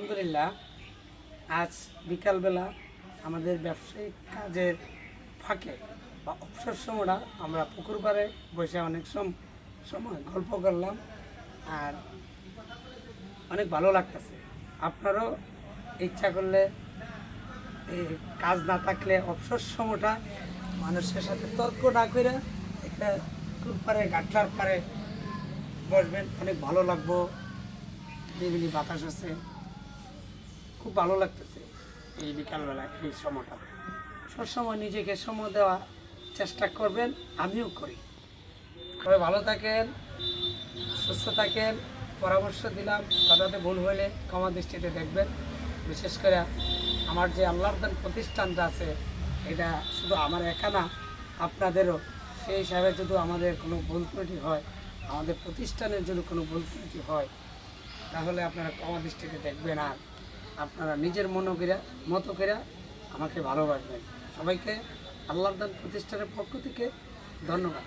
আলহামদুলিল্লাহ, আজ বিকালবেলা আমাদের ব্যবসায়িক কাজের ফাঁকে বা অবসর সময়টা আমরা পুকুর পাড়ে বসে অনেক সময় গল্প করলাম। আর অনেক ভালো লাগতেছে। আপনারও ইচ্ছা করলে এই কাজ না থাকলে অবসর সময়টা মানুষের সাথে তর্ক না করে একটা পুকুর পাড়ে গাটলার পাড়ে বসবেন, অনেক ভালো লাগবো। নিরিবিলি বাতাস আছে, খুব ভালো লাগতেছে এই বিকালবেলা এই সময়টা। সবসময় নিজেকে সময় দেওয়া চেষ্টা করবেন, আমিও করি। সবাই ভালো থাকেন, সুস্থ থাকেন। পরামর্শ দিলাম, কথাতে ভুল হলে ক্ষমা দৃষ্টিতে দেখবেন। বিশেষ করে আমার যে আল্লাহর দান প্রতিষ্ঠানটা আছে, এটা শুধু আমার একা না, আপনাদেরও। সেই হিসাবে যদি আমাদের কোনো ভুল ত্রুটি হয়, আমাদের প্রতিষ্ঠানের যদি কোনো ভুল ত্রুটি হয়, তাহলে আপনারা ক্ষমা দৃষ্টিতে দেখবেন। আর আপনারা নিজের মতো করে আমাকে ভালোবাসবেন। সবাইকে আল্লাহর দান প্রতিষ্ঠানের পক্ষ থেকে ধন্যবাদ।